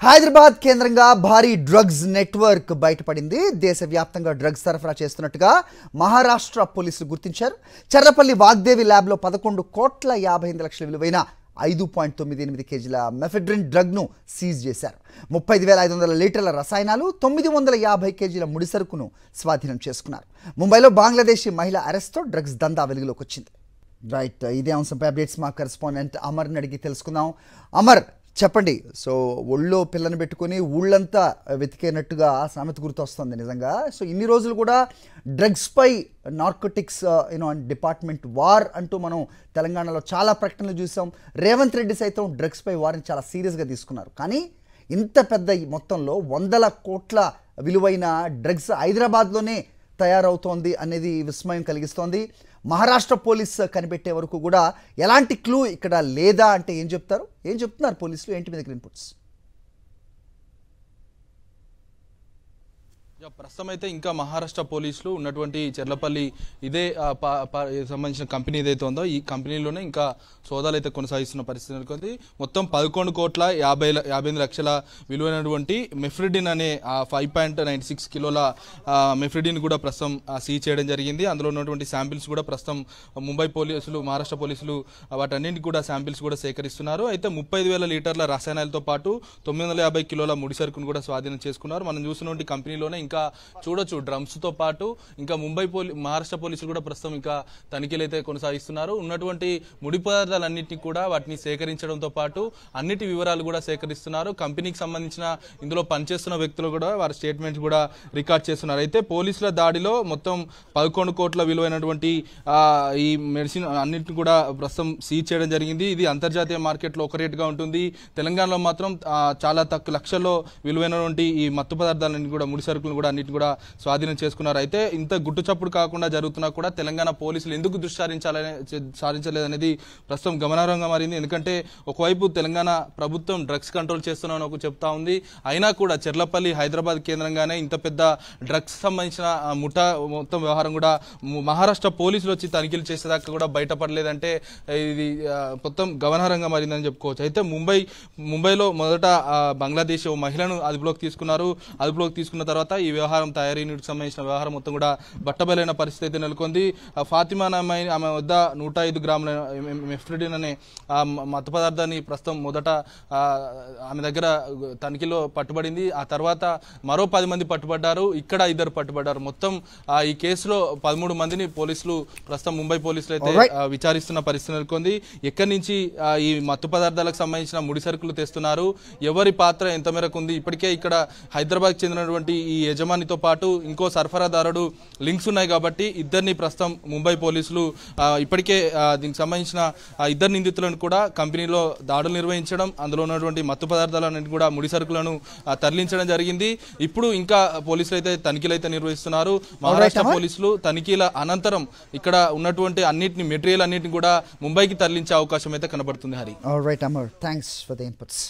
హైదరాబాద్ కేంద్రంగా భారీ drugs network బయటపడింది. దేశవ్యాప్తంగా డ్రగ్స్ సరఫరా చేస్తున్నట్టుగా మహారాష్ట్ర పోలీసులు గుర్తించారు. చర్లపల్లి వాగ్దేవి ల్యాబ్లో 11,58,00,000 విలువైన 5.98 కేజీల మెఫెడ్రిన్ డ్రగ్ను సీజ్ చేశారు. 35,500 లీటర్ల రసాయనాలు, 950 కేజీల ముడిసరుకును స్వాధీనం చేసుకున్నారు. ముంబైలో బంగ్లాదేశీ మహిళ అరెస్ట్తో డ్రగ్స్ దందా వెలుగులోకి వచ్చింది. రైట్, ఇదే అంశంపై అప్డేట్స్ మా కరెస్పాండెంట్ అమర్ని అడిగి తెలుసుకుందాం. అమర్, చెప్పండి. సో ఒళ్ళో పిల్లని పెట్టుకొని ఊళ్ళంతా వెతికేనట్టుగా సామెత గుర్తొస్తుంది నిజంగా. సో ఇన్ని రోజులు కూడా డ్రగ్స్పై నార్కోటిక్స్ డిపార్ట్మెంట్ వార్ అంటూ మనం తెలంగాణలో చాలా ప్రకటనలు చూసాం. రేవంత్ రెడ్డి సైతం డ్రగ్స్పై వార్ని చాలా సీరియస్గా తీసుకున్నారు. కానీ ఇంత పెద్ద మొత్తంలో 100 కోట్ల విలువైన డ్రగ్స్ హైదరాబాద్లోనే తయారవుతోంది అనేది విస్మయం కలిగిస్తోంది. మహారాష్ట్ర పోలీస్ కనిపెట్టే వరకు కూడా ఎలాంటి క్లూ ఇక్కడ లేదా అంటే ఏం చెప్తున్నారు పోలీసులు? ఏంటి మీ దగ్గర ఇన్పుట్స్? ప్రస్తుతం అయితే ఇంకా మహారాష్ట్ర పోలీసులు ఉన్నటువంటి చెర్లపల్లి ఇదే సంబంధించిన కంపెనీ ఏదైతే ఉందో ఈ కంపెనీలోనే ఇంకా సోదాలు అయితే కొనసాగిస్తున్న పరిస్థితి నెలకొంది. మొత్తం 11,58,00,000 విలువైనటువంటి మెఫ్రిడిన్ అనే 5.96 కిలోల మెఫ్రిడిన్ కూడా ప్రస్తుతం సీజ్ చేయడం జరిగింది. అందులో ఉన్నటువంటి శాంపిల్స్ కూడా ప్రస్తుతం ముంబై పోలీసులు, మహారాష్ట్ర పోలీసులు వాటన్నింటి కూడా శాంపిల్స్ కూడా సేకరిస్తున్నారు. అయితే 35,000 లీటర్ల రసాయనాలతో పాటు 950 కిలోల ముడిసరుకును కూడా స్వాధీనం చేసుకున్నారు. మనం చూసినటువంటి కంపెనీలోనే ఇంకా చూడొచ్చు డ్రమ్స్ తో పాటు ఇంకా మహారాష్ట్ర పోలీసులు కూడా ప్రస్తుతం ఇంకా తనిఖీలు అయితే కొనసాగిస్తున్నారు. ఉన్నటువంటి ముడి పదార్థాలన్నింటినీ కూడా వాటిని సేకరించడంతో పాటు అన్నిటి వివరాలు కూడా సేకరిస్తున్నారు. కంపెనీకి సంబంధించిన ఇందులో పనిచేస్తున్న వ్యక్తులు కూడా వారి స్టేట్మెంట్స్ కూడా రికార్డ్ చేస్తున్నారు. అయితే పోలీసుల దాడిలో మొత్తం 11 కోట్ల విలువైనటువంటి ఈ మెడిసిన్ అన్నింటిని కూడా ప్రస్తుతం సీజ్ చేయడం జరిగింది. ఇది అంతర్జాతీయ మార్కెట్లో ఒక రేటుగా ఉంటుంది. తెలంగాణలో మాత్రం చాలా తక్కువ లక్షల్లో విలువైనటువంటి ఈ మత్తు పదార్థాలన్నీ కూడా ముడిసరుకులు కూడా అన్నిటిని కూడా స్వాధీనం చేసుకున్నారు. అయితే ఇంత గుట్టు చప్పుడు కాకుండా జరుగుతున్నా కూడా తెలంగాణ పోలీసులు ఎందుకు దృష్టి సారించలేదనేది ప్రస్తుతం గమనార్హంగా మారింది. ఎందుకంటే ఒకవైపు తెలంగాణ ప్రభుత్వం డ్రగ్స్ కంట్రోల్ చేస్తున్నామని చెప్తా ఉంది. అయినా కూడా చెర్లపల్లి హైదరాబాద్ కేంద్రంగానే ఇంత పెద్ద డ్రగ్స్ సంబంధించిన ముఠా మొత్తం వ్యవహారం కూడా మహారాష్ట్ర పోలీసులు వచ్చి తనిఖీలు చేసేదాకా కూడా బయటపడలేదంటే ఇది మొత్తం గమనార్హంగా మారిందని చెప్పుకోవచ్చు. అయితే ముంబైలో మొదట బంగ్లాదేశ్ మహిళను అదుపులోకి తీసుకున్నారు. అదుపులోకి తీసుకున్న తర్వాత ఈ వ్యవహారం తయారీ యూనిట్కి సంబంధించిన వ్యవహారం మొత్తం కూడా బట్టబయలైన పరిస్థితి అయితే నెలకొంది. ఫాతిమా ఆమె వద్ద 105 గ్రాముల మెఫ్రిడిన్ అనే మత్తు పదార్థాన్ని ప్రస్తుతం మొదట ఆమె దగ్గర తనిఖీలో పట్టుబడింది. ఆ తర్వాత మరో 10 మంది పట్టుబడ్డారు. ఇక్కడ 2 పట్టుబడ్డారు. మొత్తం ఈ కేసులో 13 మందిని పోలీసులు ప్రస్తుతం ముంబై పోలీసులు అయితే విచారిస్తున్న పరిస్థితి నెలకొంది. ఎక్కడి నుంచి ఈ మత్తు పదార్థాలకు సంబంధించిన ముడి సరుకులు తెస్తున్నారు, ఎవరి పాత్ర ఎంత మేరకు ఉంది, ఇప్పటికే ఇక్కడ హైదరాబాద్ చెందినటువంటి ఈ యజమానితో పాటు ఇంకో సరఫరాదారుడు లింక్స్ ఉన్నాయి కాబట్టి ఇద్దరిని ప్రస్తుతం ముంబై పోలీసులు ఇప్పటికే దీనికి సంబంధించిన 2 నిందితులను కూడా కంపెనీలో దాడులు నిర్వహించడం, అందులో ఉన్నటువంటి మత్తు పదార్థాలన్నింటినీ కూడా ముడి సరుకులను తరలించడం జరిగింది. ఇప్పుడు ఇంకా పోలీసులు అయితే తనిఖీలు అయితే నిర్వహిస్తున్నారు. మహారాష్ట్ర పోలీసులు తనిఖీల అనంతరం ఇక్కడ ఉన్నటువంటి మెటీరియల్ అన్నింటినీ కూడా ముంబైకి తరలించే అవకాశం అయితే కనబడుతుంది. Hari, alright Amar, thanks for the inputs.